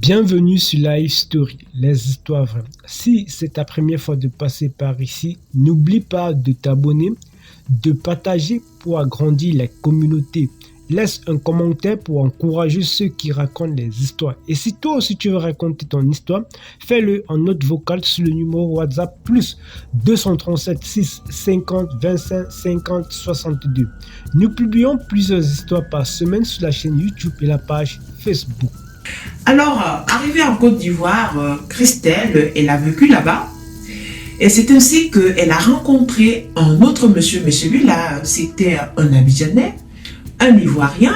Bienvenue sur Life Story, les histoires vraies. Si c'est ta première fois de passer par ici, n'oublie pas de t'abonner, de partager pour agrandir la communauté. Laisse un commentaire pour encourager ceux qui racontent les histoires. Et si toi aussi tu veux raconter ton histoire, fais-le en note vocale sur le numéro WhatsApp plus 237 6 50 25 50 62. Nous publions plusieurs histoires par semaine sur la chaîne YouTube et la page Facebook. Alors, arrivée en Côte d'Ivoire, Christelle, elle a vécu là-bas. Et c'est ainsi qu'elle a rencontré un autre monsieur. Mais celui-là, c'était un Abidjanais, un Ivoirien.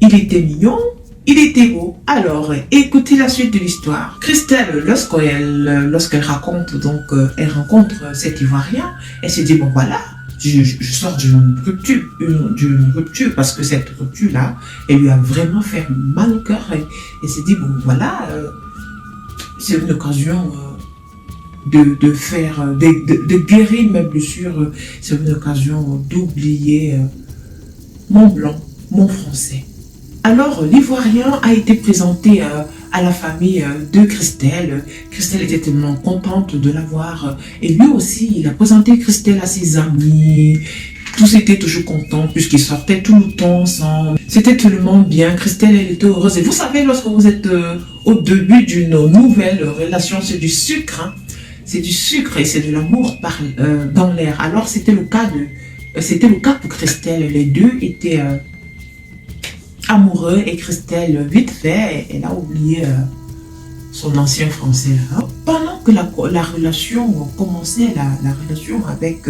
Il était mignon, il était beau. Alors, écoutez la suite de l'histoire. Christelle, lorsqu'elle raconte, donc, elle rencontre cet Ivoirien, elle se dit, bon voilà, je sors d'une rupture, parce que cette rupture-là, elle lui a vraiment fait mal au cœur. Et s'est dit, bon voilà, c'est une occasion de faire, de guérir mes blessures. C'est une occasion d'oublier mon blanc, mon français. Alors, l'Ivoirien a été présenté à la famille de Christelle. Christelle était tellement contente de la voir. Et lui aussi, il a présenté Christelle à ses amis. Tous étaient toujours contents puisqu'ils sortaient tout le temps ensemble. C'était tellement bien. Christelle, elle était heureuse. Et vous savez, lorsque vous êtes au début d'une nouvelle relation, c'est du sucre. Hein? C'est du sucre et c'est de l'amour dans l'air. Alors, c'était le cas pour Christelle. Les deux étaient amoureux et Christelle, vite fait, elle a oublié son ancien français. Hein. Pendant que la relation commençait, la relation avec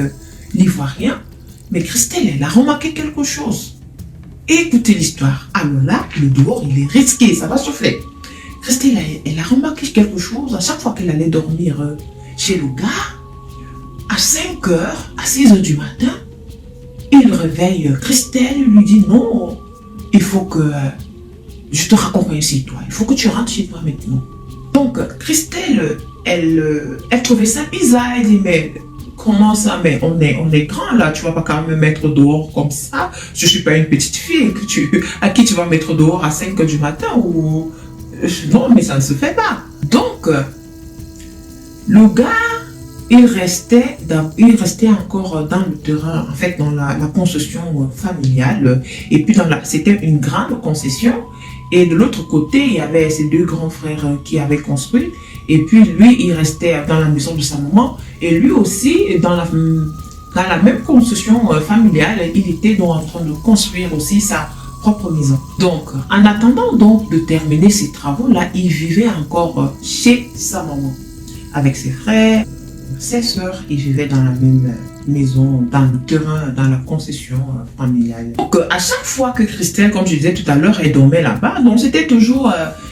l'Ivoirien, mais Christelle, elle a remarqué quelque chose. Écoutez l'histoire. Alors là, le dehors, il est risqué, ça va souffler. Christelle, elle a remarqué quelque chose à chaque fois qu'elle allait dormir chez le gars. À 5h, à 6h du matin, il réveille Christelle, lui dit non. Il faut que je te raccompagne chez toi. Il faut que tu rentres chez toi maintenant. Donc, Christelle, elle trouvait ça bizarre. Elle dit, mais comment ça? Mais on est grand là. Tu vas pas quand même me mettre dehors comme ça. Je suis pas une petite fille à qui tu vas mettre dehors à 5h du matin ou... Non, mais ça ne se fait pas. Donc, le gars, il restait encore dans le terrain, en fait, dans la concession familiale. Et puis, c'était une grande concession. Et de l'autre côté, il y avait ses deux grands frères qui avaient construit. Et puis, lui, il restait dans la maison de sa maman. Et lui aussi, dans la même concession familiale, il était donc en train de construire aussi sa propre maison. Donc, en attendant donc de terminer ces travaux-là, il vivait encore chez sa maman. Avec ses frères, ses sœurs, ils vivaient dans la même maison, dans le terrain, dans la concession familiale. Donc, à chaque fois que Christelle, comme je disais tout à l'heure, elle dormait là-bas, donc c'était toujours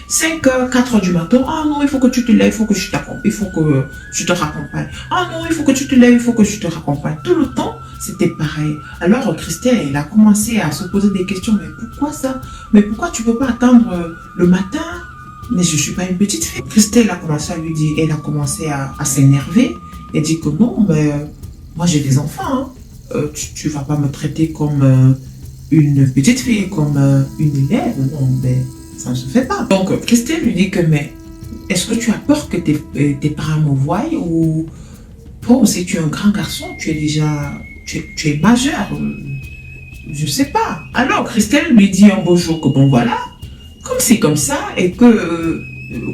5h, 4h du matin. Ah non, il faut que tu te lèves, il faut que je t'accompagne, il faut que je te raccompagne. Ah non, il faut que tu te lèves, il faut que je te raccompagne. Tout le temps, c'était pareil. Alors, Christelle, elle a commencé à se poser des questions. Mais pourquoi ça? Mais pourquoi tu ne peux pas attendre le matin? Mais je ne suis pas une petite fille. Christelle a commencé à lui dire, elle a commencé à s'énerver. Elle dit que non, mais moi j'ai des enfants. Hein. Tu ne vas pas me traiter comme une petite fille, comme une élève. Non, mais ça ne se fait pas. Donc Christelle lui dit que, mais est-ce que tu as peur que tes parents me voient? Ou toi aussi tu es un grand garçon, tu es majeur. Je ne sais pas. Alors Christelle lui dit un beau jour que bon voilà, comme c'est comme ça et que...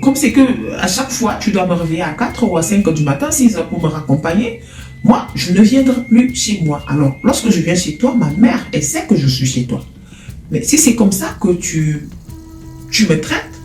comme c'est que à chaque fois tu dois me réveiller à 4 ou à 5h du matin, 6h pour me raccompagner, moi je ne viendrai plus chez moi. Alors lorsque je viens chez toi, ma mère elle sait que je suis chez toi. Mais si c'est comme ça que tu me traites,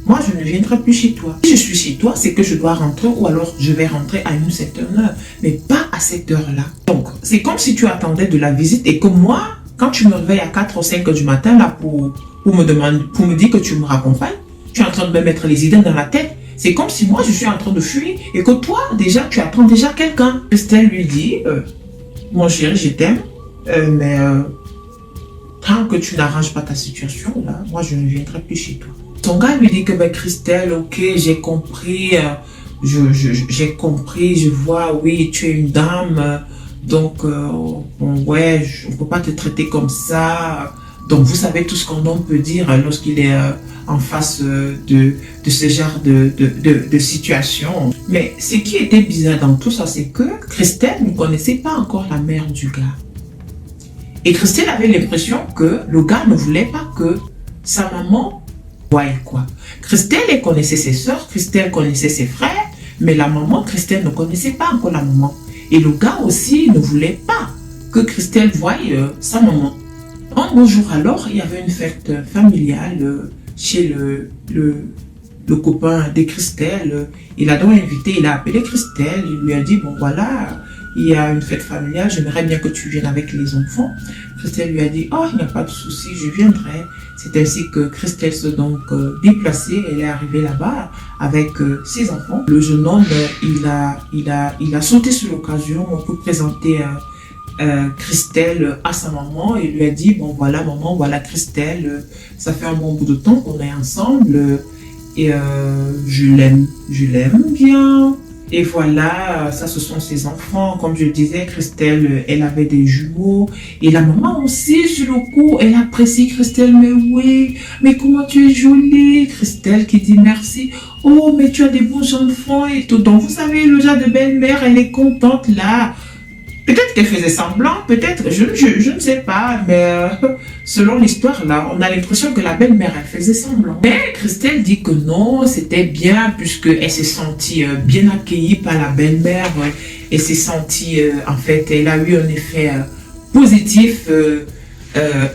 moi je ne viendrai plus chez toi. Si je suis chez toi, c'est que je dois rentrer ou alors je vais rentrer à une certaine heure, mais pas à cette heure-là. Donc c'est comme si tu attendais de la visite et que moi, quand tu me réveilles à 4 ou 5h du matin là pour me dire que tu me raccompagnes, tu es en train de me mettre les idées dans la tête. C'est comme si moi, je suis en train de fuir et que toi, déjà, tu attends déjà quelqu'un. Christelle lui dit, mon chéri, je t'aime, mais tant que tu n'arranges pas ta situation, là, moi, je ne viendrai plus chez toi. Son gars lui dit que, ben, Christelle, ok, j'ai compris, j'ai compris, je vois, oui, tu es une dame, donc, ouais, on ne peut pas te traiter comme ça. Donc, vous savez tout ce qu'un homme peut dire lorsqu'il est en face de ce genre de situation. Mais ce qui était bizarre dans tout ça, c'est que Christelle ne connaissait pas encore la mère du gars. Et Christelle avait l'impression que le gars ne voulait pas que sa maman voie quoi. Christelle, elle connaissait ses soeurs, Christelle connaissait ses frères, mais la maman, Christelle ne connaissait pas encore la maman. Et le gars aussi ne voulait pas que Christelle voie sa maman. Un beau jour alors, il y avait une fête familiale chez le copain de Christelle. Il a donc invité, il a appelé Christelle, il lui a dit, bon voilà, il y a une fête familiale, j'aimerais bien que tu viennes avec les enfants. Christelle lui a dit, oh, il n'y a pas de souci, je viendrai. C'est ainsi que Christelle s'est donc déplacée, elle est arrivée là-bas avec ses enfants. Le jeune homme, il a sauté sur l'occasion pour présenter Christelle à sa maman et lui a dit, bon voilà maman, voilà Christelle, ça fait un bon bout de temps qu'on est ensemble et je l'aime bien. Et voilà, ça ce sont ses enfants. Comme je disais, Christelle, elle avait des jumeaux. Et la maman aussi, sur le coup, elle apprécie Christelle. Mais oui, mais comment tu es jolie. Christelle qui dit merci. Oh, mais tu as des beaux enfants et tout. Donc, vous savez, le genre de belle-mère, elle est contente là. Peut-être qu'elle faisait semblant, peut-être, je ne sais pas, mais selon l'histoire, là, on a l'impression que la belle-mère, elle faisait semblant. Mais Christelle dit que non, c'était bien, puisqu'elle s'est sentie bien accueillie par la belle-mère. Elle s'est sentie, en fait, elle a eu un effet positif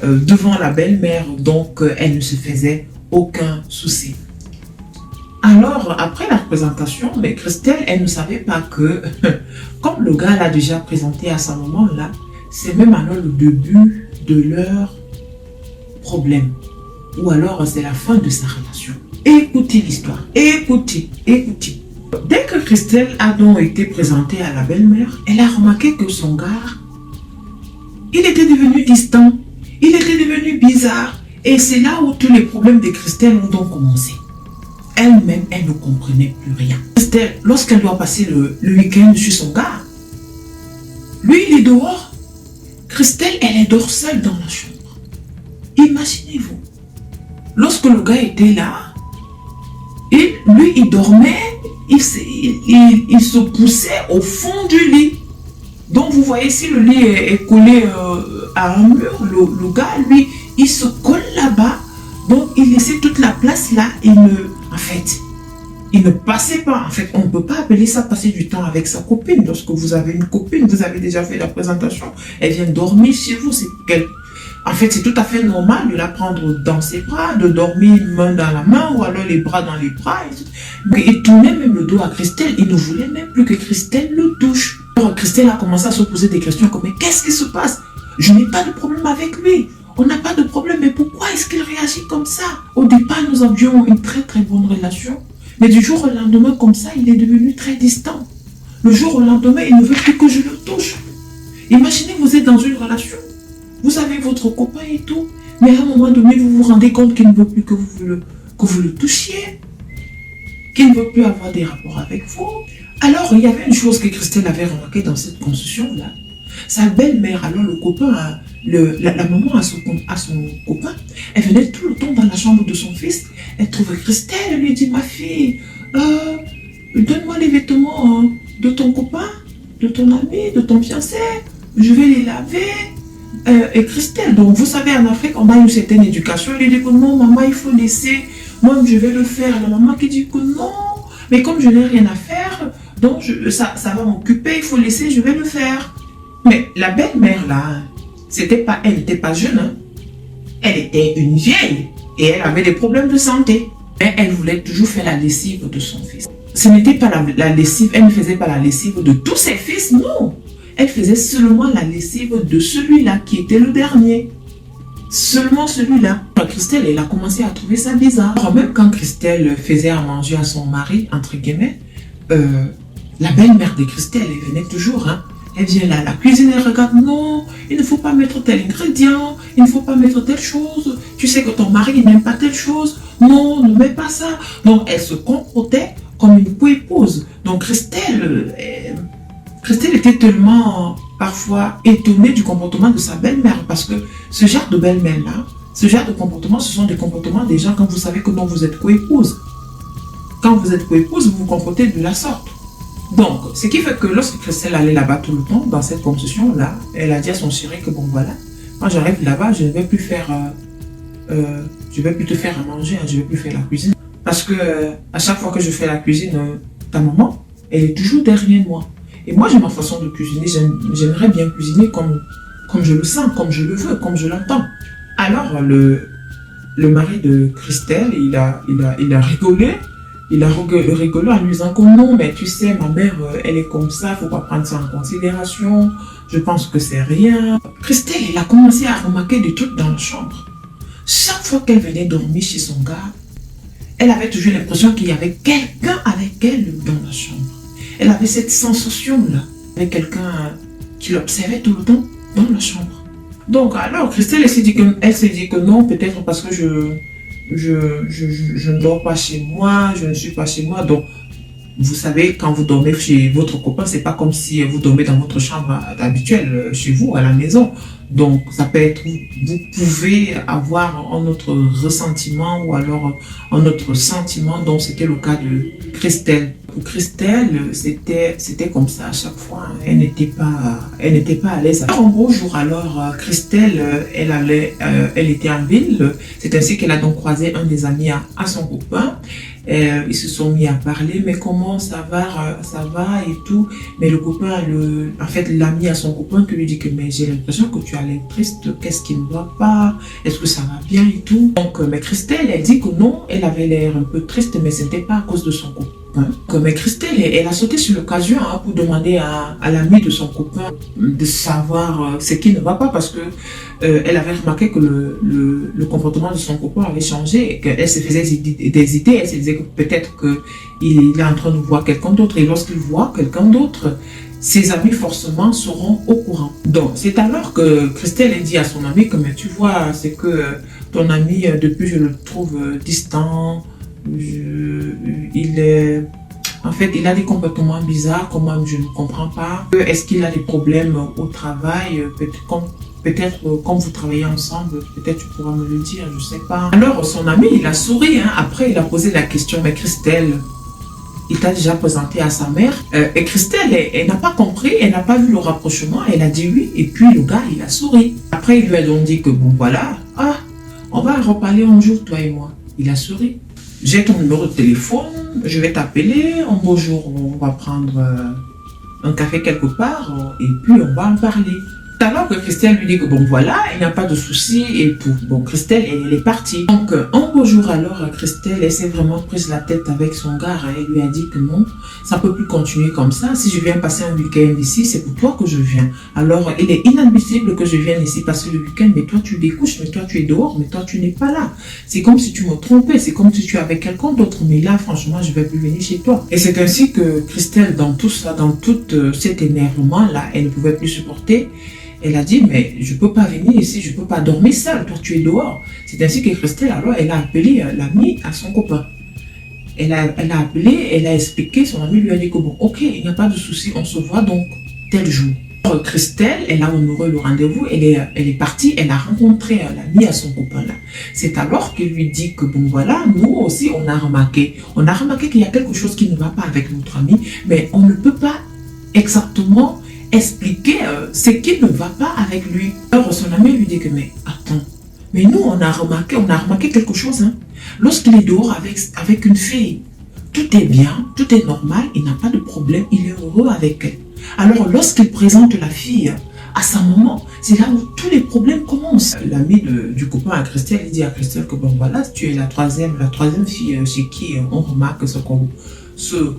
devant la belle-mère, donc elle ne se faisait aucun souci. Alors, après la présentation, mais Christelle, elle ne savait pas que, comme le gars l'a déjà présenté à sa maman là, c'est même alors le début de leur problème. Ou alors, c'est la fin de sa relation. Écoutez l'histoire. Écoutez. Dès que Christelle a donc été présentée à la belle-mère, elle a remarqué que son gars, il était devenu distant. Il était devenu bizarre. Et c'est là où tous les problèmes de Christelle ont donc commencé. Elle-même, elle ne comprenait plus rien. Christelle, lorsqu'elle doit passer le week-end chez son gars, lui, il est dehors. Christelle, elle dort seule dans la chambre. Imaginez-vous. Lorsque le gars était là, et lui, il dormait, il se poussait au fond du lit. Donc, vous voyez, si le lit est collé à un mur, le gars, lui, il se colle là-bas. Donc, il laissait toute la place là. Il ne passait pas. En fait, on ne peut pas appeler ça passer du temps avec sa copine. Lorsque vous avez une copine, vous avez déjà fait la présentation, elle vient dormir chez vous. En fait, c'est tout à fait normal de la prendre dans ses bras, de dormir main dans la main ou alors les bras dans les bras. Mais il tournait même le dos à Christelle. Il ne voulait même plus que Christelle le touche. Alors, Christelle a commencé à se poser des questions comme, mais qu'est-ce qui se passe? Je n'ai pas de problème avec lui. On n'a pas de problème, mais pourquoi est-ce qu'il réagit comme ça? Au départ, nous avions une très très bonne relation. Mais du jour au lendemain, comme ça, il est devenu très distant. Le jour au lendemain, il ne veut plus que je le touche. Imaginez, vous êtes dans une relation. Vous avez votre copain et tout. Mais à un moment donné, vous vous rendez compte qu'il ne veut plus que vous le touchiez. Qu'il ne veut plus avoir des rapports avec vous. Alors, il y avait une chose que Christelle avait remarqué dans cette construction-là. Sa belle-mère, alors le copain, la maman à son copain, elle venait tout le temps dans la chambre de son fils. Elle trouvait Christelle, elle lui dit, ma fille, donne-moi les vêtements de ton copain, de ton ami, de ton fiancé, je vais les laver. Et Christelle, donc vous savez, en Afrique, on a une certaine éducation. Elle lui dit que non, maman, il faut laisser, moi je vais le faire. La maman qui dit que non, mais comme je n'ai rien à faire, donc ça va m'occuper, il faut laisser, je vais le faire. Mais la belle-mère là, elle n'était pas jeune, hein. Elle était une vieille et elle avait des problèmes de santé. Mais elle voulait toujours faire la lessive de son fils. Ce n'était pas la lessive, elle ne faisait pas la lessive de tous ses fils, non. Elle faisait seulement la lessive de celui-là qui était le dernier. Seulement celui-là. Christelle, elle a commencé à trouver ça bizarre. Alors, même quand Christelle faisait à manger à son mari, entre guillemets, la belle-mère de Christelle, elle venait toujours, hein. Elle vient là à la cuisine, elle regarde, non, il ne faut pas mettre tel ingrédient, il ne faut pas mettre telle chose, tu sais que ton mari n'aime pas telle chose, non, ne mets pas ça. Donc, elle se comportait comme une épouse. Donc, Christelle était tellement, parfois, étonnée du comportement de sa belle-mère, parce que ce genre de belle-mère-là, Ce genre de comportement, ce sont des comportements des gens quand vous savez que non, vous êtes co-épouse. Quand vous êtes co-épouse, vous vous comportez de la sorte. Donc, ce qui fait que lorsque Christelle allait là-bas tout le temps, dans cette concession-là, elle a dit à son chéri que bon voilà, quand j'arrive là-bas, je ne vais plus faire, je vais plus te faire à manger, je ne vais plus faire la cuisine. Parce que à chaque fois que je fais la cuisine, ta maman, elle est toujours derrière moi. Et moi, j'ai ma façon de cuisiner. J'aimerais bien cuisiner comme je le sens, comme je le veux, comme je l'entends. Alors, le mari de Christelle, il a rigolé. Il a rigolé en lui disant que non, mais tu sais, ma mère, elle est comme ça, il ne faut pas prendre ça en considération. Je pense que c'est rien. Christelle, elle a commencé à remarquer des trucs dans la chambre. Chaque fois qu'elle venait dormir chez son gars, elle avait toujours l'impression qu'il y avait quelqu'un avec elle dans la chambre. Elle avait cette sensation-là, avec quelqu'un qui l'observait tout le temps dans la chambre. Donc, alors, Christelle, elle s'est dit que non, peut-être parce que je ne dors pas chez moi, je ne suis pas chez moi. Donc, vous savez, quand vous dormez chez votre copain, c'est pas comme si vous dormez dans votre chambre habituelle chez vous, à la maison. Donc, ça peut être, vous pouvez avoir un autre ressentiment ou alors un autre sentiment. Donc, c'était le cas de Christelle. Pour Christelle, c'était comme ça à chaque fois. Elle n'était pas à l'aise. Un beau jour, alors, Christelle, elle était en ville. C'est ainsi qu'elle a donc croisé un des amis à son copain. Ils se sont mis à parler, mais comment ça va et tout. Mais le copain, en fait, l'ami à son copain qui lui dit que mais j'ai l'impression que tu as l'air triste, qu'est-ce qui ne va pas, est-ce que ça va bien et tout. Donc, mais Christelle, elle dit que non, elle avait l'air un peu triste, mais ce n'était pas à cause de son copain. Mais Christelle, elle a sauté sur l'occasion pour demander à l'ami de son copain de savoir ce qui ne va pas parce que elle avait remarqué que le comportement de son copain avait changé et qu'elle se faisait des idées. Elle se disait que peut-être qu'il est en train de voir quelqu'un d'autre et lorsqu'il voit quelqu'un d'autre, ses amis forcément seront au courant. Donc, c'est alors que Christelle a dit à son ami que mais tu vois, c'est que ton ami, depuis je le trouve distant, en fait, il a des comportements bizarres, comme moi je ne comprends pas. Est-ce qu'il a des problèmes au travail? Peut-être quand vous travaillez ensemble, peut-être tu pourras me le dire, je ne sais pas. Alors son ami, il a souri, après il a posé la question, mais Christelle, il t'a déjà présenté à sa mère. Et Christelle, elle n'a pas compris, elle n'a pas vu le rapprochement, elle a dit oui, et puis le gars, il a souri. Après, il lui a donc dit que bon voilà, on va reparler un jour, toi et moi. Il a souri. J'ai ton numéro de téléphone, je vais t'appeler, un beau jour, on va prendre un café quelque part, et puis on va en parler. Alors que Christelle lui dit que bon voilà, il n'y a pas de souci et tout. Bon, Christelle, elle est partie. Donc, un beau jour alors, Christelle, elle s'est vraiment prise la tête avec son gars. Elle lui a dit que non, ça ne peut plus continuer comme ça. Si je viens passer un week-end ici, c'est pour toi que je viens. Alors, il est inadmissible que je vienne ici passer le week-end, mais toi tu découches, mais toi tu es dehors, mais toi tu n'es pas là. C'est comme si tu me trompais, c'est comme si tu es avec quelqu'un d'autre. Mais là, franchement, je ne vais plus venir chez toi. Et c'est ainsi que Christelle, dans tout ça, dans tout cet énervement-là, elle ne pouvait plus supporter. Elle a dit, mais je ne peux pas venir ici, je ne peux pas dormir seule, toi tu es dehors. C'est ainsi que Christelle, alors, elle a appelé l'ami à son copain. Elle a appelé, elle a expliqué, son ami lui a dit que bon, ok, il n'y a pas de souci, on se voit donc tel jour. Alors, Christelle, elle a honoré le rendez-vous, elle est partie, elle a rencontré l'ami à son copain là. C'est alors qu'il lui dit que bon voilà, nous aussi on a remarqué qu'il y a quelque chose qui ne va pas avec notre ami, mais on ne peut pas exactement expliquer ce qui ne va pas avec lui. Alors son ami lui dit que mais attends, mais nous on a remarqué quelque chose. Lorsqu'il est dehors avec une fille, tout est bien, tout est normal, il n'a pas de problème, il est heureux avec elle. Alors lorsqu'il présente la fille à sa maman, c'est là où tous les problèmes commencent. L'ami du copain à Christelle, il dit à Christelle que bon voilà, tu es la troisième fille chez qui on remarque ce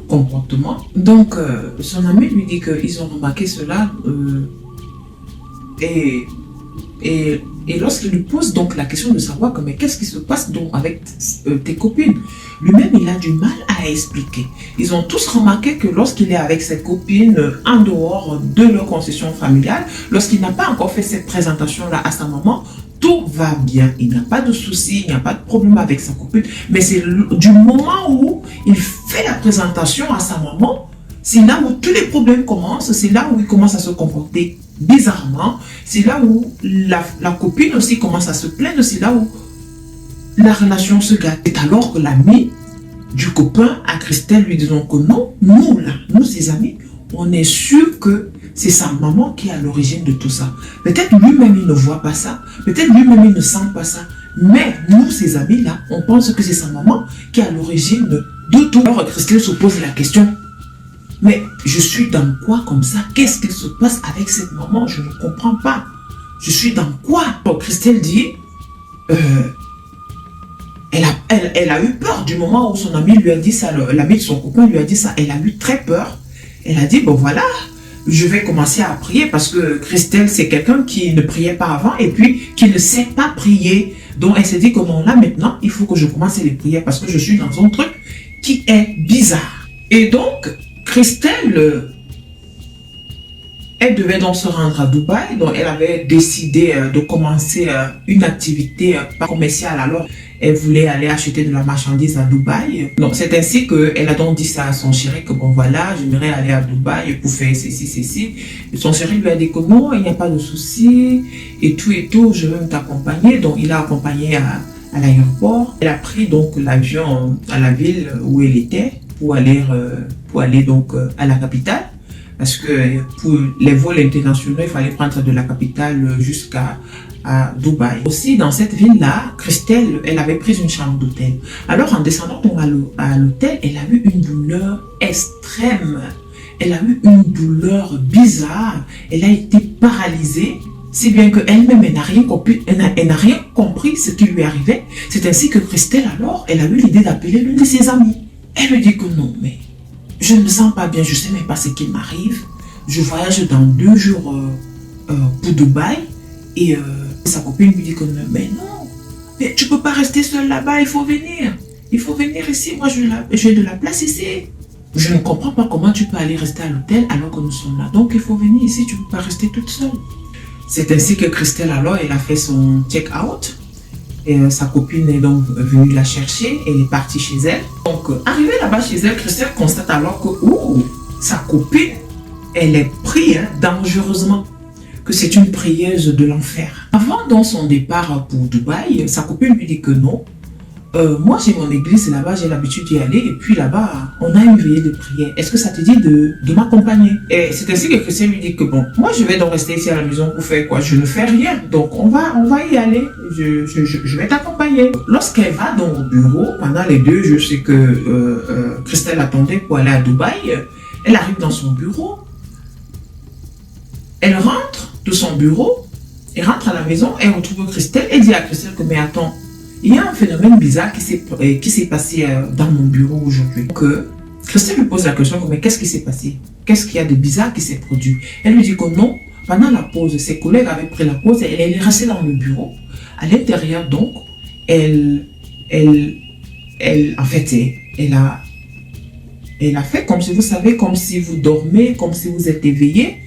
comportement. Donc, son ami lui dit qu'ils ont remarqué cela et lorsqu'il lui pose donc la question de savoir que, mais qu'est-ce qui se passe donc avec tes copines, lui-même il a du mal à expliquer. Ils ont tous remarqué que lorsqu'il est avec ses copines en dehors de leur concession familiale, lorsqu'il n'a pas encore fait cette présentation-là à sa maman, tout va bien, il n'y a pas de souci, il n'y a pas de problème avec sa copine, mais c'est du moment où il fait la présentation à sa maman, c'est là où tous les problèmes commencent, c'est là où il commence à se comporter bizarrement, c'est là où la copine aussi commence à se plaindre, c'est là où la relation se gâte. C'est alors que l'ami du copain à Christelle lui dit donc que non, nous là, nous ses amis, on est sûr que c'est sa maman qui est à l'origine de tout ça. Peut-être lui-même il ne voit pas ça, peut-être lui-même il ne sent pas ça, mais nous ses amis là, on pense que c'est sa maman qui est à l'origine de tout. Alors Christelle se pose la question, mais je suis dans quoi comme ça? Qu'est-ce qu'il se passe avec cette maman? Je ne comprends pas. Je suis dans quoi? Donc Christelle dit, elle a eu peur du moment où son ami lui a dit ça, l'ami de son copain lui a dit ça, elle a eu très peur. Elle a dit, bon voilà, je vais commencer à prier parce que Christelle, c'est quelqu'un qui ne priait pas avant et puis qui ne sait pas prier. Donc elle s'est dit que non, là maintenant, il faut que je commence à les prier parce que je suis dans un truc qui est bizarre. Et donc, Christelle, elle devait donc se rendre à Dubaï, donc elle avait décidé de commencer une activité commerciale. Alors, elle voulait aller acheter de la marchandise à Dubaï. Donc, c'est ainsi qu'elle a donc dit ça à son chéri, que bon voilà, j'aimerais aller à Dubaï pour faire ceci. Et son chéri lui a dit que non, il n'y a pas de souci, et tout, je veux t'accompagner. Donc, il l'a accompagnée à l'aéroport. Elle a pris donc l'avion à la ville où elle était pour aller donc à la capitale. Parce que pour les vols internationaux, il fallait prendre de la capitale jusqu'à Dubaï. Aussi, dans cette ville-là, Christelle, elle avait pris une chambre d'hôtel. Alors, en descendant à l'hôtel, elle a eu une douleur extrême. Elle a eu une douleur bizarre. Elle a été paralysée. Si bien qu'elle-même, elle n'a rien compris ce qui lui arrivait. C'est ainsi que Christelle, alors, elle a eu l'idée d'appeler l'une de ses amies. Elle lui dit que non, mais je ne me sens pas bien, je ne sais même pas ce qui m'arrive. Je voyage dans 2 jours pour Dubaï. Et sa copine lui dit que non, mais non, mais tu ne peux pas rester seule là-bas, il faut venir. Il faut venir ici, moi j'ai de la place ici. Je ne comprends pas comment tu peux aller rester à l'hôtel alors que nous sommes là. Donc il faut venir ici, tu ne peux pas rester toute seule. C'est ainsi que Christelle alors, elle a fait son check-out. Et sa copine est donc venue la chercher, elle est partie chez elle. Donc, arrivée là-bas chez elle, Christelle constate alors que sa copine, elle est prise dangereusement, que c'est une prieuse de l'enfer. Avant donc son départ pour Dubaï, sa copine lui dit que non. Moi, j'ai mon église là-bas, j'ai l'habitude d'y aller. Et puis là-bas, on a une veillée de prière. Est-ce que ça te dit de m'accompagner? Et c'est ainsi que Christelle lui dit que bon, moi, je vais donc rester ici à la maison pour faire quoi? Je ne fais rien. Donc, on va y aller. Je vais t'accompagner. Lorsqu'elle va donc au bureau, pendant les 2 jours, je sais que Christelle attendait pour aller à Dubaï. Elle arrive dans son bureau. Elle rentre de son bureau. Elle rentre à la maison. Elle retrouve Christelle. Elle dit à Christelle que mais attends, il y a un phénomène bizarre qui s'est passé dans mon bureau aujourd'hui. Donc, Christelle lui pose la question, mais qu'est-ce qui s'est passé? Qu'est-ce qu'il y a de bizarre qui s'est produit? Elle lui dit que non, pendant la pause, ses collègues avaient pris la pause et elle est restée dans le bureau. À l'intérieur, donc, elle a fait comme si, vous savez, comme si vous dormez, comme si vous êtes éveillé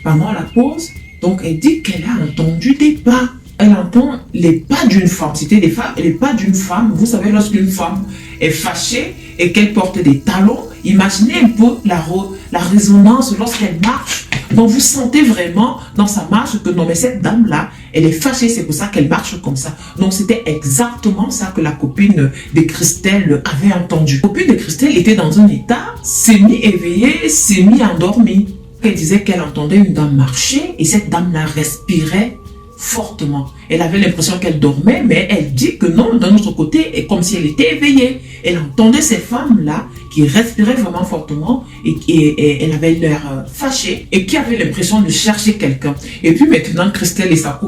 pendant la pause. Donc, elle dit qu'elle a entendu des pas. Elle entend les pas d'une femme. C'était les pas d'une femme. Vous savez, lorsqu'une femme est fâchée et qu'elle porte des talons, imaginez un peu la résonance lorsqu'elle marche. Donc vous sentez vraiment dans sa marche que non, mais cette dame-là, elle est fâchée, c'est pour ça qu'elle marche comme ça. Donc c'était exactement ça que la copine de Christelle avait entendu. La copine de Christelle était dans un état semi-éveillé, semi-endormi. Elle disait qu'elle entendait une dame marcher et cette dame-là respirait fortement. Elle avait l'impression qu'elle dormait, mais elle dit que non, d'un autre côté, et comme si elle était éveillée. Elle entendait ces femmes-là qui respiraient vraiment fortement et elle avait l'air fâchée et qui avait l'impression de chercher quelqu'un. Et puis maintenant, Christelle et sa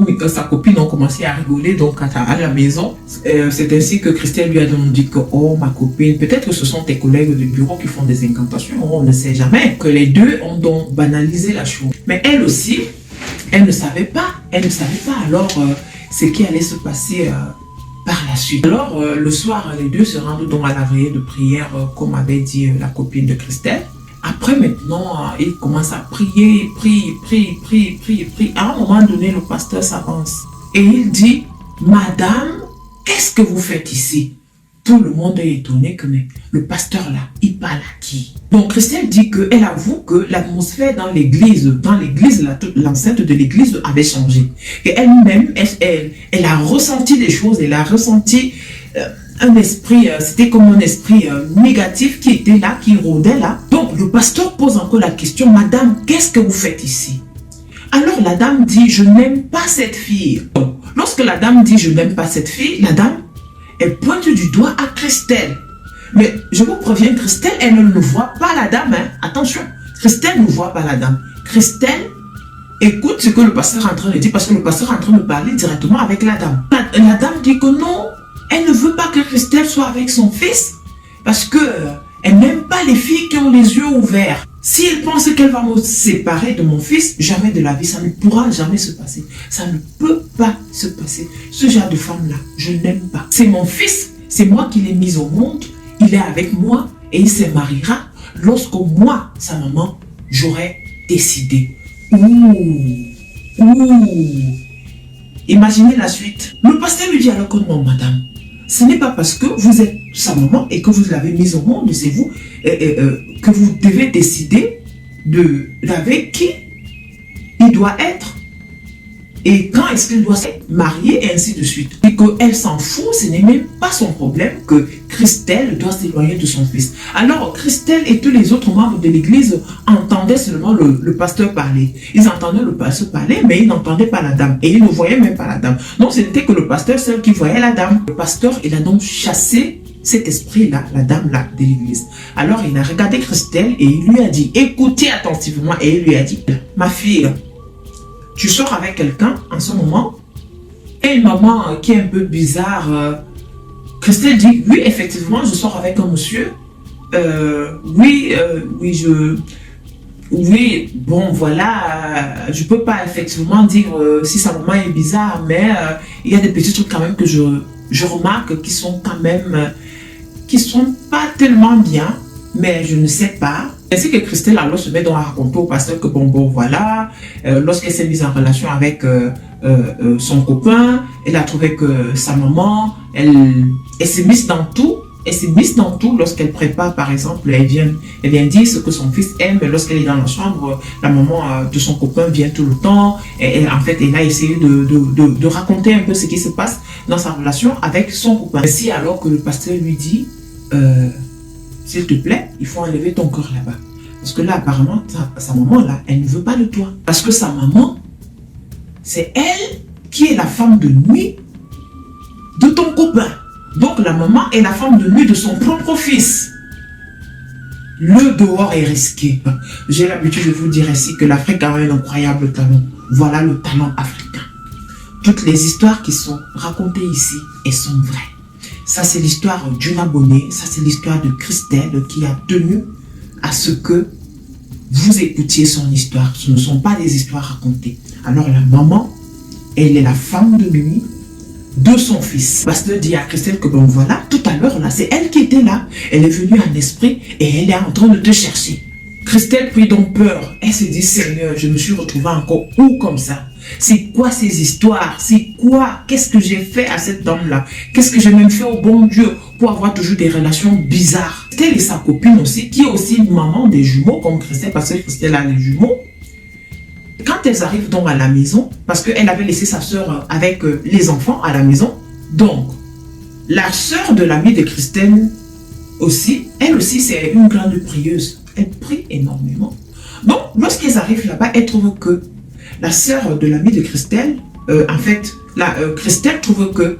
copine ont commencé à rigoler donc à la maison. C'est ainsi que Christelle lui a donc dit que oh ma copine, peut-être que ce sont tes collègues du bureau qui font des incantations, on ne sait jamais. Que les deux ont donc banalisé la chose. Mais elle aussi, elle ne savait pas alors ce qui allait se passer par la suite. Alors le soir, les deux se rendent donc à la veillée de prière, comme avait dit la copine de Christelle. Après maintenant, ils commencent à prier, prie. À un moment donné, le pasteur s'avance et il dit, Madame, qu'est-ce que vous faites ici? Tout le monde est étonné que mais le pasteur là, il parle à qui? Donc Christelle dit qu'elle avoue que l'atmosphère dans l'église, l'enceinte de l'église avait changé. Et elle-même, elle a ressenti des choses, elle a ressenti un esprit, c'était comme un esprit négatif qui était là, qui rôdait là. Donc le pasteur pose encore la question, madame, qu'est-ce que vous faites ici? Alors la dame dit, je n'aime pas cette fille. Donc, lorsque la dame dit, je n'aime pas cette fille, la dame, elle pointe du doigt à Christelle. Mais je vous préviens, Christelle, elle ne voit pas la dame. Hein. Attention, Christelle ne voit pas la dame. Christelle écoute ce que le pasteur est en train de dire parce que le pasteur est en train de parler directement avec la dame. La dame dit que non, elle ne veut pas que Christelle soit avec son fils parce que elle n'aime pas les filles qui ont les yeux ouverts. Si elle pense qu'elle va me séparer de mon fils, jamais de la vie, ça ne pourra jamais se passer. Ça ne peut pas se passer. Ce genre de femme-là, je n'aime pas. C'est mon fils, c'est moi qui l'ai mis au monde, il est avec moi et il se mariera lorsque moi, sa maman, j'aurai décidé. Imaginez la suite. Le pasteur lui dit alors que non, madame, ce n'est pas parce que vous êtes sa maman et que vous l'avez mise au monde, c'est vous, que vous devez décider avec qui il doit être et quand est-ce qu'il doit se marier et ainsi de suite. Et qu'elle s'en fout, ce n'est même pas son problème que Christelle doit s'éloigner de son fils. Alors Christelle et tous les autres membres de l'église entendaient seulement le pasteur parler. Ils entendaient le pasteur parler, mais ils n'entendaient pas la dame. Et ils ne voyaient même pas la dame. Donc ce n'était que le pasteur seul qui voyait la dame. Le pasteur, il a donc chassé cet esprit-là, la dame-là de l'église. Alors il a regardé Christelle et il lui a dit, écoutez attentivement, et il lui a dit, ma fille, tu sors avec quelqu'un en ce moment? Et une maman qui est un peu bizarre, Christelle dit, oui, effectivement, je sors avec un monsieur. Oui, bon, voilà, je peux pas effectivement dire si sa maman est bizarre, mais il y a des petits trucs quand même que je remarque qui sont quand même, qui sont pas tellement bien, mais je ne sais pas. Ainsi que Christelle alors se met donc à raconter au pasteur que bon voilà, lorsqu'elle s'est mise en relation avec son copain, elle a trouvé que sa maman, elle s'est mise dans tout. Elle s'est mise dans tout lorsqu'elle prépare, par exemple, elle vient dire ce que son fils aime, mais lorsqu'elle est dans la chambre, la maman de son copain vient tout le temps. Et en fait, elle a essayé de raconter un peu ce qui se passe dans sa relation avec son copain. Ainsi, alors que le pasteur lui dit, s'il te plaît, il faut enlever ton cœur là-bas. Parce que là, apparemment, sa maman, là, elle ne veut pas de toi. Parce que sa maman, c'est elle qui est la femme de nuit de ton copain. Donc la maman est la femme de nuit de son propre fils. Le dehors est risqué. J'ai l'habitude de vous dire ici que l'Afrique a un incroyable talent. Voilà le talent africain. Toutes les histoires qui sont racontées ici, elles sont vraies. Ça, c'est l'histoire d'une abonnée. Ça, c'est l'histoire de Christelle qui a tenu à ce que vous écoutiez son histoire. Ce ne sont pas des histoires racontées. Alors, la maman, elle est la femme de nuit de son fils. Le pasteur dit à Christelle que bon voilà, tout à l'heure là, c'est elle qui était là. Elle est venue en esprit et elle est en train de te chercher. Christelle prit donc peur. Elle se dit, Seigneur, je me suis retrouvée encore où comme ça? C'est quoi ces histoires? C'est quoi? Qu'est-ce que j'ai fait à cette dame-là? Qu'est-ce que j'ai même fait au bon Dieu pour avoir toujours des relations bizarres? Christelle et sa copine aussi, qui est aussi maman des jumeaux comme Christelle, parce que Christelle a les jumeaux. Quand elles arrivent donc à la maison, parce qu'elle avait laissé sa soeur avec les enfants à la maison, donc la soeur de l'amie de Christelle aussi, elle aussi c'est une grande prieuse. Elle prie énormément. Donc lorsqu'elles arrivent là-bas, elles trouvent que la soeur de l'amie de Christelle, en fait, Christelle trouve que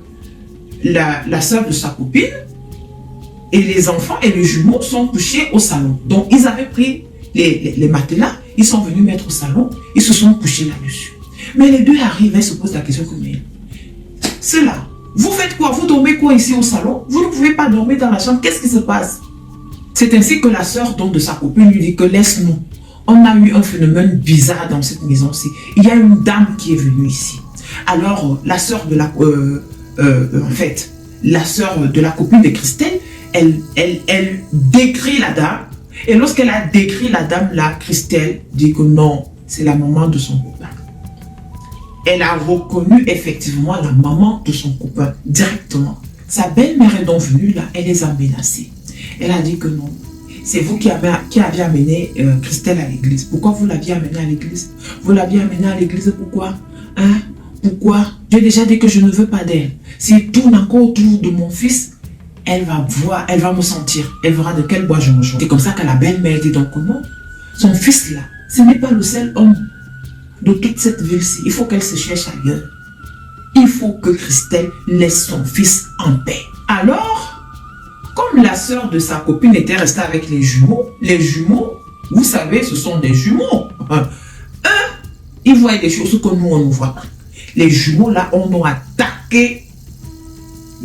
la soeur de sa copine et les enfants et les jumeaux sont couchés au salon. Donc ils avaient pris les matelas, ils sont venus mettre au salon, ils se sont couchés là-dessus. Mais les deux arrivent et se posent la question comme cela, vous faites quoi? Vous dormez quoi ici au salon? Vous ne pouvez pas dormir dans la chambre, qu'est-ce qui se passe? C'est ainsi que la sœur donc de sa copine lui dit que laisse-nous. On a eu un phénomène bizarre dans cette maison-ci. Il y a une dame qui est venue ici. Alors la sœur de la la sœur de la copine de Christelle, elle décrit la dame. Et lorsqu'elle a décrit la dame là, Christelle dit que non, c'est la maman de son copain. Elle a reconnu effectivement la maman de son copain directement. Sa belle-mère est donc venue là, elle les a menacés. Elle a dit que non, c'est vous qui avez amené Christelle à l'église. Pourquoi vous l'aviez amenée à l'église? Vous l'aviez amenée à l'église pourquoi? Hein? Pourquoi? J'ai déjà dit que je ne veux pas d'elle. S'il tourne encore autour de mon fils, elle va voir, elle va me sentir. Elle verra de quel bois je me joins. C'est comme ça que la belle-mère dit donc non. Son fils là, ce n'est pas le seul homme de toute cette ville-ci. Il faut qu'elle se cherche ailleurs. Il faut que Christelle laisse son fils en paix. Alors, comme la sœur de sa copine était restée avec les jumeaux, vous savez, ce sont des jumeaux. Eux, ils voient des choses que nous, on ne voit pas. Les jumeaux là, ont attaqué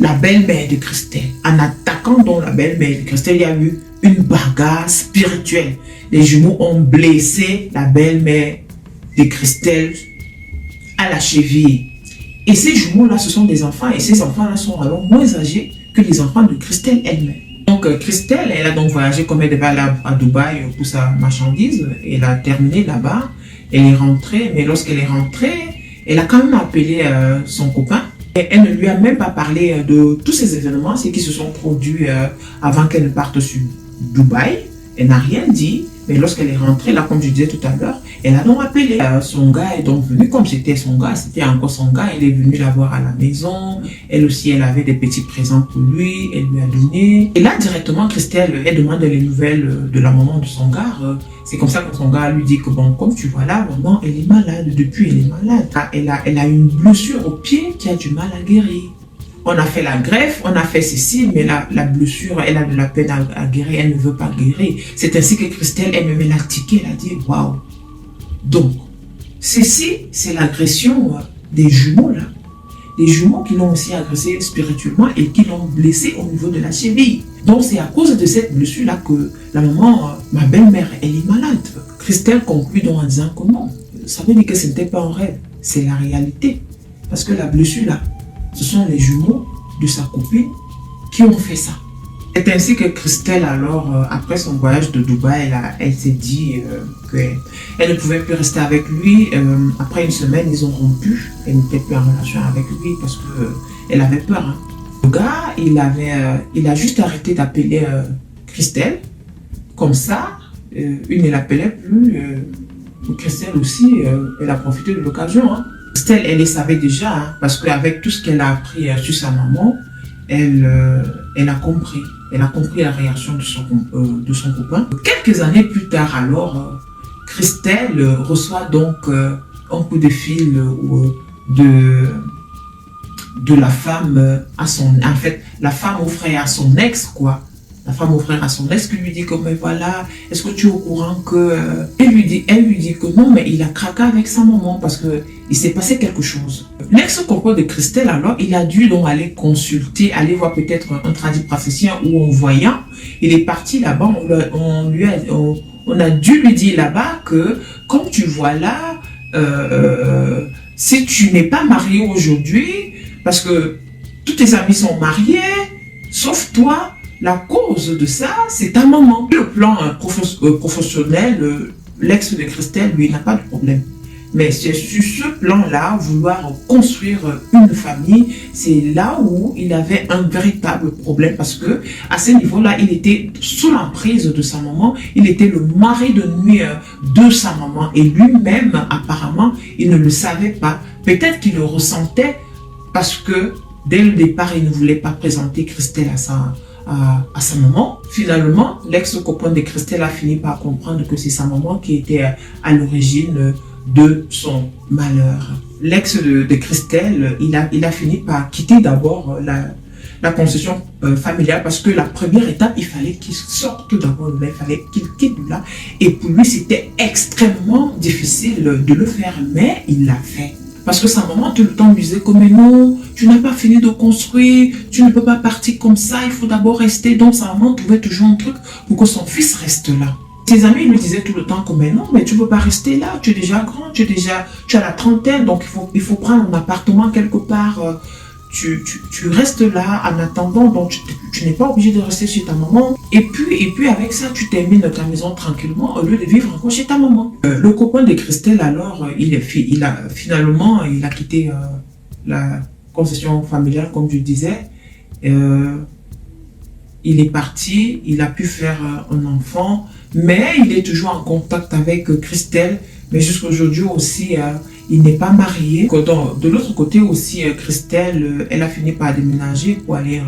la belle-mère de Christelle. En attaquant donc la belle-mère de Christelle, il y a eu une bagarre spirituelle. Les jumeaux ont blessé la belle-mère de Christelle à la cheville. Et ces jumeaux-là, ce sont des enfants. Et ces enfants-là sont alors moins âgés que les enfants de Christelle elle-même. Donc Christelle, elle a donc voyagé comme elle devait aller à Dubaï pour sa marchandise. Elle a terminé là-bas. Elle est rentrée. Mais lorsqu'elle est rentrée, elle a quand même appelé son copain. Et elle ne lui a même pas parlé de tous ces événements, qui se sont produits avant qu'elle ne parte sur Dubaï. Elle n'a rien dit. Mais lorsqu'elle est rentrée, là, comme je disais tout à l'heure, elle a donc appelé. Son gars est donc venu, comme c'était son gars, c'était encore son gars, il est venu la voir à la maison. Elle aussi, elle avait des petits présents pour lui, elle lui a donné. Et là, directement, Christelle, elle demande les nouvelles de la maman de son gars. C'est comme ça que son gars lui dit que, bon, comme tu vois là, maman, elle est malade, depuis elle est malade. Elle a une blessure au pied qui a du mal à guérir. On a fait la greffe, on a fait ceci, mais la blessure, elle a de la peine à guérir, elle ne veut pas guérir. C'est ainsi que Christelle, elle me met la ticket, elle a dit, waouh. Donc, ceci, c'est l'agression des jumeaux là. Des jumeaux qui l'ont aussi agressé spirituellement et qui l'ont blessé au niveau de la cheville. Donc, c'est à cause de cette blessure là que la maman, ma belle-mère, elle est malade. Christelle conclut donc en disant que non, ça veut dire que ce n'était pas un rêve, c'est la réalité. Parce que la blessure là, ce sont les jumeaux de sa copine qui ont fait ça. C'est ainsi que Christelle, alors, après son voyage de Dubaï, elle s'est dit qu'elle ne pouvait plus rester avec lui. Après une semaine, ils ont rompu. Elle n'était plus en relation avec lui parce qu'elle avait peur. Hein. Le gars, il a juste arrêté d'appeler Christelle. Comme ça, il ne l'appelait plus. Christelle aussi, elle a profité de l'occasion. Hein. Christelle, elle le savait déjà, hein, parce qu'avec tout ce qu'elle a appris sur sa maman, elle a compris. Elle a compris la réaction de son copain. Quelques années plus tard, alors, Christelle reçoit donc un coup de fil de la femme à son... En fait, la femme offrait à son ex, quoi. La femme offrait à son ex qui lui dit que, mais voilà, est-ce que tu es au courant que... Elle lui dit que non, mais il a craqué avec sa maman parce qu'il s'est passé quelque chose. L'ex-copain de Christelle, alors, il a dû donc aller consulter, aller voir peut-être un tradipraticien ou un voyant. Il est parti là-bas, on a dû lui dire là-bas que, comme tu vois là, si tu n'es pas marié aujourd'hui, parce que tous tes amis sont mariés, sauf toi, la cause de ça, c'est ta maman. Le plan professionnel, l'ex de Christelle, lui, n'a pas de problème. Mais c'est sur ce plan-là, vouloir construire une famille, c'est là où il avait un véritable problème parce que à ce niveau-là, il était sous l'emprise de sa maman, il était le mari de nuit de sa maman et lui-même, apparemment, il ne le savait pas. Peut-être qu'il le ressentait parce que dès le départ, il ne voulait pas présenter Christelle à sa maman. Finalement, l'ex-copain de Christelle a fini par comprendre que c'est sa maman qui était à l'origine de son malheur. L'ex de Christelle, il a fini par quitter d'abord la concession familiale parce que la première étape, il fallait qu'il sorte d'abord de là, il fallait qu'il quitte de là. Et pour lui, c'était extrêmement difficile de le faire, mais il l'a fait. Parce que sa maman tout le temps lui disait que mais non, tu n'as pas fini de construire, tu ne peux pas partir comme ça, il faut d'abord rester. Donc sa maman trouvait toujours un truc pour que son fils reste là. Ses amis lui disaient tout le temps que mais non, mais tu ne peux pas rester là, tu es déjà grand, tu as la trentaine, donc il faut prendre un appartement quelque part. Tu restes là en attendant, donc tu n'es pas obligé de rester chez ta maman. Et puis avec ça, tu termines ta maison tranquillement au lieu de vivre encore chez ta maman. Le copain de Christelle, alors, il a quitté la concession familiale, comme je disais. Euh, il est parti, il a pu faire un enfant, mais il est toujours en contact avec Christelle. Mais jusqu'à aujourd'hui aussi, il n'est pas marié. De l'autre côté aussi, Christelle, elle a fini par déménager pour aller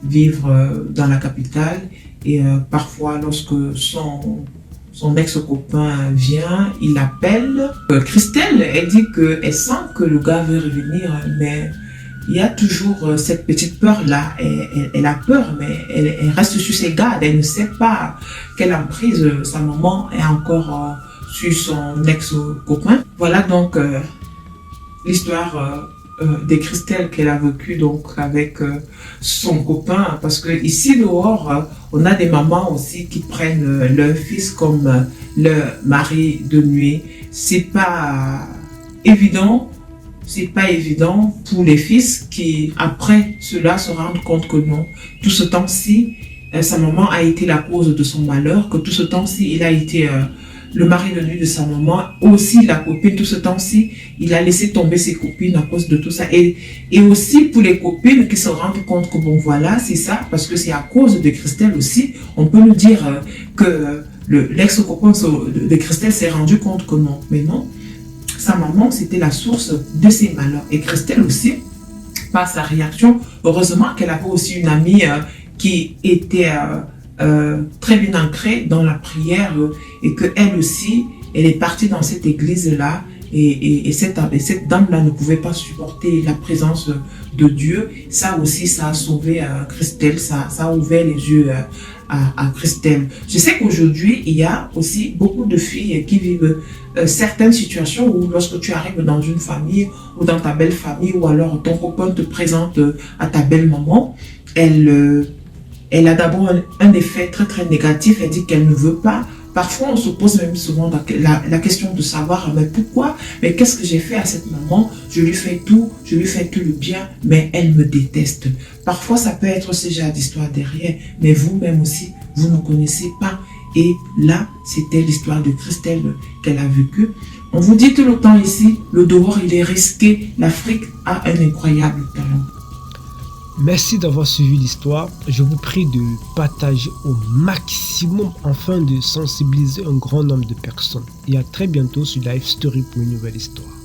vivre dans la capitale. Et parfois, lorsque son ex-copain vient, il l'appelle. Christelle, elle dit qu'elle sent que le gars veut revenir, mais il y a toujours cette petite peur-là. Elle a peur, mais elle reste sur ses gardes. Elle ne sait pas quelle emprise sa maman est encore sur son ex-copain. Voilà donc l'histoire de Christelle qu'elle a vécue donc avec son copain. Parce que ici dehors, on a des mamans aussi qui prennent leur fils comme leur mari de nuit. C'est pas évident. C'est pas évident pour les fils qui, après cela, se rendent compte que non, tout ce temps-ci, sa maman a été la cause de son malheur, que tout ce temps-ci, il a été le mari de nuit de sa maman, aussi la copine, tout ce temps-ci, il a laissé tomber ses copines à cause de tout ça. Et aussi pour les copines qui se rendent compte que bon, voilà, c'est ça, parce que c'est à cause de Christelle aussi, on peut nous dire que l'ex-copain de Christelle s'est rendu compte que non, mais non. Sa maman, c'était la source de ses malheurs. Et Christelle aussi, par sa réaction, heureusement qu'elle avait aussi une amie qui était très bien ancrée dans la prière et qu'elle aussi, elle est partie dans cette église-là et cette dame-là ne pouvait pas supporter la présence de Dieu. Ça aussi, ça a sauvé Christelle, ça a ouvert les yeux à Christelle. Je sais qu'aujourd'hui, il y a aussi beaucoup de filles qui vivent certaines situations où lorsque tu arrives dans une famille ou dans ta belle famille ou alors ton copain te présente à ta belle maman, elle a d'abord un effet très très négatif. Elle dit qu'elle ne veut pas. Parfois, on se pose même souvent la question de savoir, mais pourquoi? Mais qu'est-ce que j'ai fait à cette maman? Je lui fais tout le bien, mais elle me déteste. Parfois, ça peut être ce genre d'histoire derrière, mais vous-même aussi, vous ne connaissez pas. Et là, c'était l'histoire de Christelle qu'elle a vécue. On vous dit tout le temps ici, le dehors, il est risqué. L'Afrique a un incroyable talent. Merci d'avoir suivi l'histoire. Je vous prie de partager au maximum afin de sensibiliser un grand nombre de personnes. Et à très bientôt sur Life Story pour une nouvelle histoire.